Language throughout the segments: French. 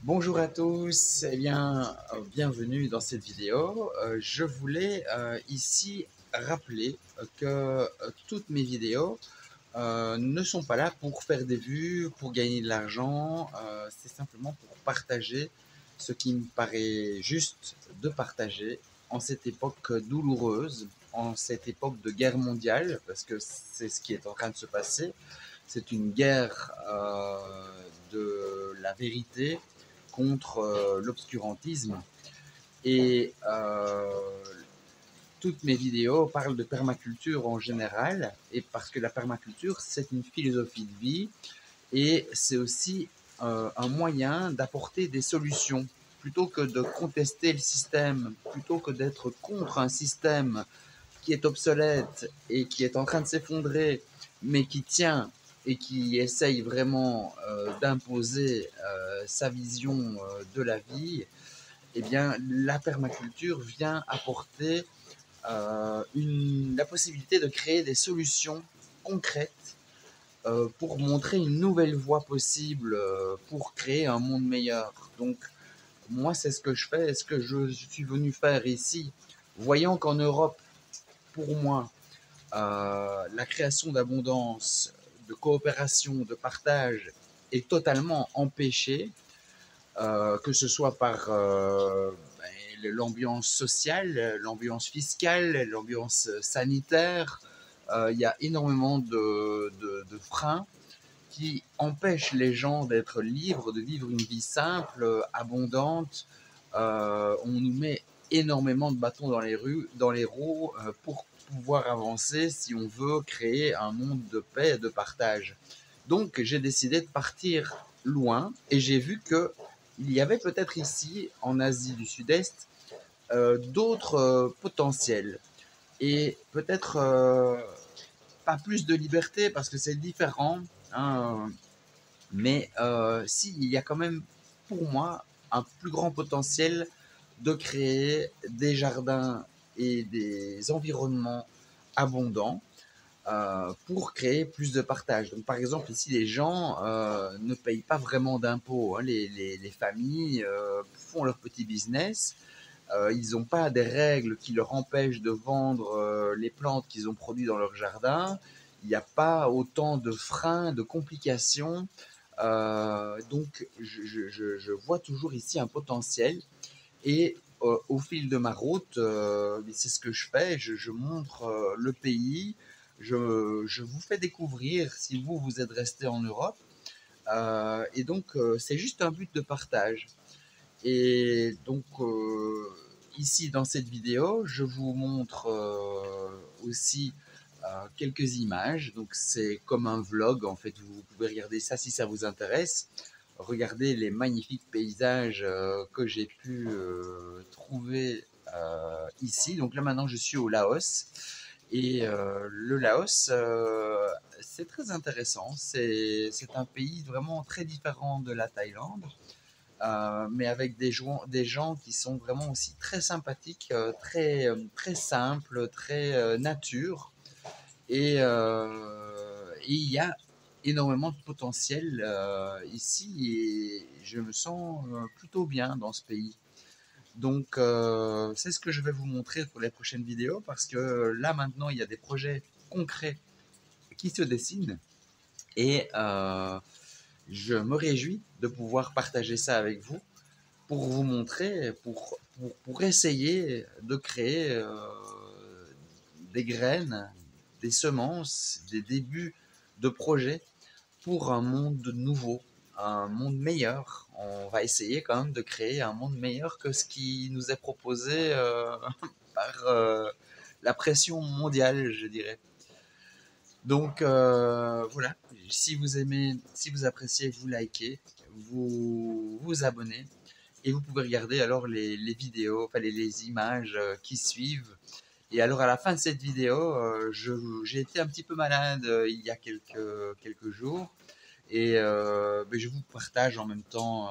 Bonjour à tous, bienvenue dans cette vidéo. Je voulais ici rappeler que toutes mes vidéos ne sont pas là pour faire des vues, pour gagner de l'argent, c'est simplement pour partager ce qui me paraît juste de partager en cette époque douloureuse, en cette époque de guerre mondiale, parce que c'est ce qui est en train de se passer. C'est une guerre de la vérité contre l'obscurantisme. Et toutes mes vidéos parlent de permaculture en général, et parce que la permaculture, c'est une philosophie de vie, et c'est aussi un moyen d'apporter des solutions. Plutôt que de contester le système, plutôt que d'être contre un système qui est obsolète et qui est en train de s'effondrer, mais qui tient et qui essaye vraiment d'imposer sa vision de la vie, eh bien, la permaculture vient apporter la possibilité de créer des solutions concrètes pour montrer une nouvelle voie possible pour créer un monde meilleur. Donc, moi, c'est ce que je fais et ce que je suis venu faire ici, voyant qu'en Europe, pour moi, la création d'abondance, de coopération, de partage est totalement empêchée, que ce soit par l'ambiance sociale, l'ambiance fiscale, l'ambiance sanitaire. Il y a énormément de freins qui empêchent les gens d'être libres, de vivre une vie simple, abondante. On nous met énormément de bâtons dans les roues pour pouvoir avancer si on veut créer un monde de paix et de partage. Donc j'ai décidé de partir loin et j'ai vu que il y avait peut-être ici, en Asie du Sud-Est, d'autres potentiels et peut-être pas plus de liberté parce que c'est différent, hein, mais si, il y a quand même, pour moi, un plus grand potentiel de créer des jardins et des environnements abondants pour créer plus de partage. Donc, par exemple, ici, les gens ne payent pas vraiment d'impôts, hein. Les familles font leur petit business. Ils n'ont pas des règles qui leur empêchent de vendre les plantes qu'ils ont produites dans leur jardin. Il n'y a pas autant de freins, de complications. Donc, je vois toujours ici un potentiel. Et au fil de ma route, c'est ce que je fais. Je montre le pays. Je vous fais découvrir si vous êtes resté en Europe. Et donc, c'est juste un but de partage. Et donc, ici, dans cette vidéo, je vous montre aussi quelques images. Donc, c'est comme un vlog. En fait, vous pouvez regarder ça si ça vous intéresse. Regardez les magnifiques paysages que j'ai pu trouver ici. Donc là, maintenant, je suis au Laos. Et le Laos, c'est très intéressant. C'est un pays vraiment très différent de la Thaïlande, mais avec des gens qui sont vraiment aussi très sympathiques, très simples, très nature. Et il y a énormément de potentiel ici et je me sens plutôt bien dans ce pays. Donc, c'est ce que je vais vous montrer pour les prochaines vidéos parce que là maintenant il y a des projets concrets qui se dessinent et je me réjouis de pouvoir partager ça avec vous pour vous montrer, pour essayer de créer des graines, des semences, des débuts de projets pour un monde nouveau, un monde meilleur. On va essayer quand même de créer un monde meilleur que ce qui nous est proposé par la pression mondiale, je dirais. Donc voilà, si vous aimez, si vous appréciez, vous likez, vous abonnez et vous pouvez regarder alors les vidéos, enfin les images qui suivent. Et alors à la fin de cette vidéo, j'ai été un petit peu malade il y a quelques jours et je vous partage en même temps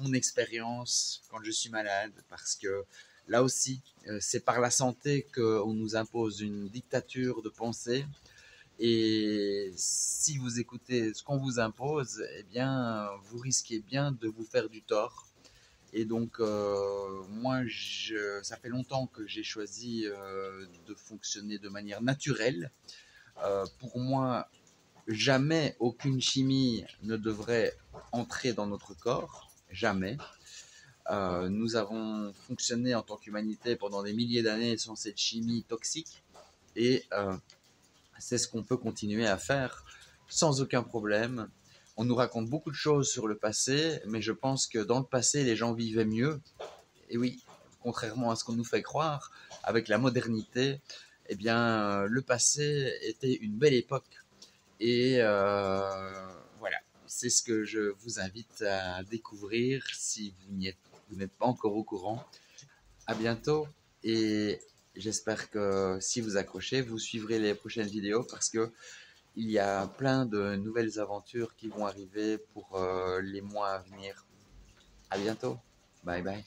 mon expérience quand je suis malade parce que là aussi, c'est par la santé qu'on nous impose une dictature de pensée Et si vous écoutez ce qu'on vous impose, eh bien, vous risquez bien de vous faire du tort. Et donc, moi, ça fait longtemps que j'ai choisi de fonctionner de manière naturelle. Pour moi, jamais aucune chimie ne devrait entrer dans notre corps. Jamais. Nous avons fonctionné en tant qu'humanité pendant des milliers d'années sans cette chimie toxique. Et c'est ce qu'on peut continuer à faire sans aucun problème. On nous raconte beaucoup de choses sur le passé, mais je pense que dans le passé, les gens vivaient mieux. Et oui, contrairement à ce qu'on nous fait croire, avec la modernité, eh bien, le passé était une belle époque. Et voilà, c'est ce que je vous invite à découvrir si vous n'êtes pas encore au courant. À bientôt et j'espère que si vous accrochez, vous suivrez les prochaines vidéos parce que il y a plein de nouvelles aventures qui vont arriver pour les mois à venir. À bientôt. Bye bye.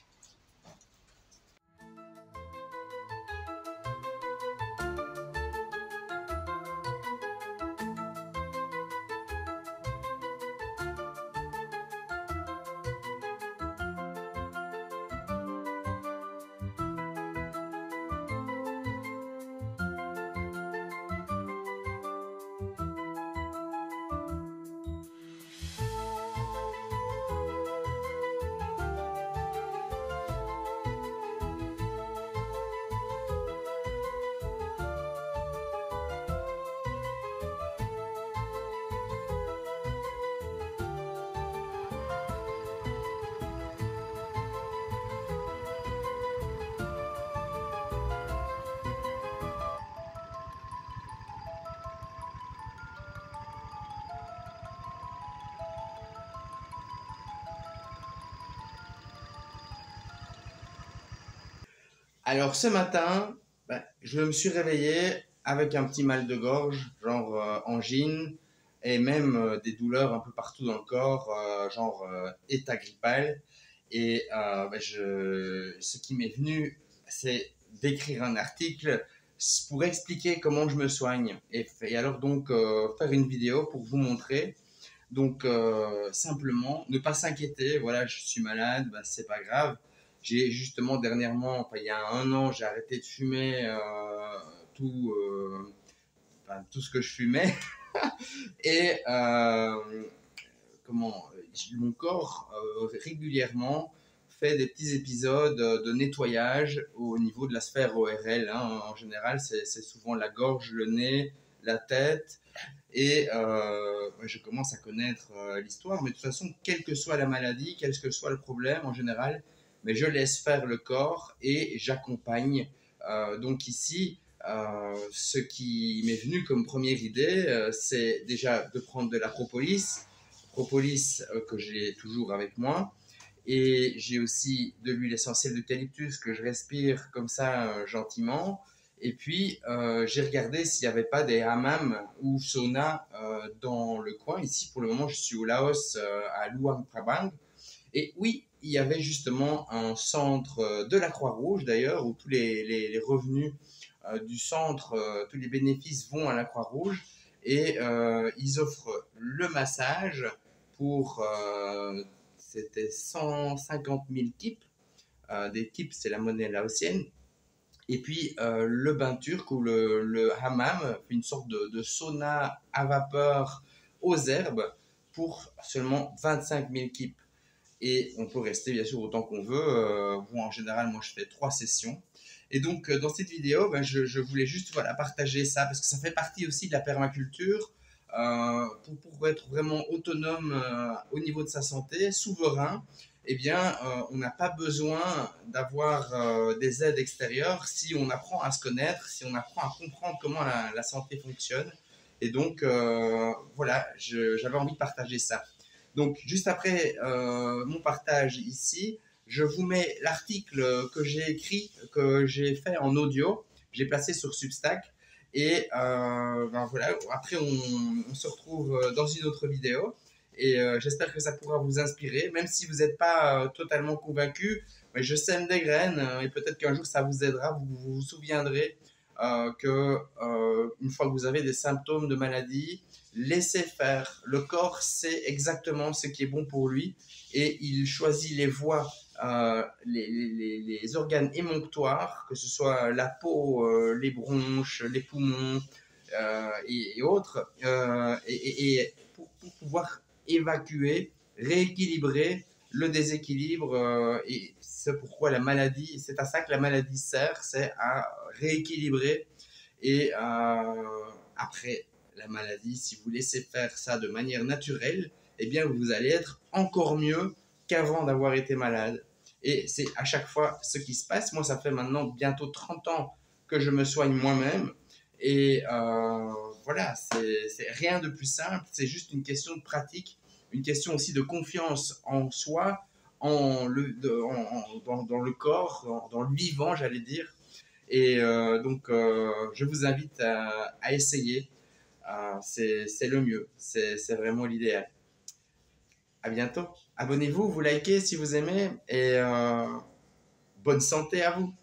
Alors ce matin, je me suis réveillé avec un petit mal de gorge, genre angine, et même des douleurs un peu partout dans le corps, genre état grippal. Et ce qui m'est venu, c'est d'écrire un article pour expliquer comment je me soigne. Et alors donc faire une vidéo pour vous montrer. Donc, simplement, ne pas s'inquiéter. Voilà, je suis malade, c'est pas grave. J'ai justement dernièrement, enfin, il y a un an, j'ai arrêté de fumer tout, tout ce que je fumais. Et mon corps régulièrement fait des petits épisodes de nettoyage au niveau de la sphère ORL, hein. En général, c'est souvent la gorge, le nez, la tête. Et je commence à connaître l'histoire, mais de toute façon, quelle que soit la maladie, quel que soit le problème en général, mais je laisse faire le corps et j'accompagne. Donc ici, ce qui m'est venu comme première idée, c'est déjà de prendre de la propolis que j'ai toujours avec moi. Et j'ai aussi de l'huile essentielle d'eucalyptus que je respire comme ça gentiment. Et puis, j'ai regardé s'il n'y avait pas des hammams ou saunas dans le coin. Ici, pour le moment, je suis au Laos, à Luang Prabang. Et oui, il y avait justement un centre de la Croix-Rouge, d'ailleurs, où tous les revenus du centre, tous les bénéfices vont à la Croix-Rouge. Et ils offrent le massage pour, c'était 150 000 kips. Des kips, c'est la monnaie laotienne. Et puis le bain turc ou le hammam, une sorte de sauna à vapeur aux herbes pour seulement 25 000 kips. Et on peut rester bien sûr autant qu'on veut. En général, moi je fais 3 sessions. Et donc dans cette vidéo, je voulais juste voilà, partager ça parce que ça fait partie aussi de la permaculture. Pour être vraiment autonome au niveau de sa santé, souverain, eh bien, on n'a pas besoin d'avoir des aides extérieures si on apprend à se connaître, si on apprend à comprendre comment la santé fonctionne. Et donc, voilà, j'avais envie de partager ça. Donc, juste après mon partage ici, je vous mets l'article que j'ai écrit, que j'ai fait en audio. Je l'ai placé sur Substack. Et voilà, après on se retrouve dans une autre vidéo. Et j'espère que ça pourra vous inspirer, même si vous n'êtes pas totalement convaincu. Mais je sème des graines et peut-être qu'un jour ça vous aidera, vous vous souviendrez une fois que vous avez des symptômes de maladie, laissez faire. Le corps sait exactement ce qui est bon pour lui et il choisit les voies, les organes émonctoires, que ce soit la peau, les bronches, les poumons et autres, pour pouvoir évacuer, rééquilibrer le déséquilibre. Et c'est pourquoi la maladie, c'est à ça que la maladie sert, c'est à rééquilibrer. Et après la maladie, si vous laissez faire ça de manière naturelle, eh bien vous allez être encore mieux qu'avant d'avoir été malade. Et c'est à chaque fois ce qui se passe. Moi, ça fait maintenant bientôt 30 ans que je me soigne moi-même. Et voilà, c'est rien de plus simple. C'est juste une question de pratique, une question aussi de confiance en soi, dans le corps, dans le vivant, j'allais dire. Et donc, je vous invite à essayer. C'est le mieux. C'est vraiment l'idéal. À bientôt. Abonnez-vous, vous likez si vous aimez. Et bonne santé à vous.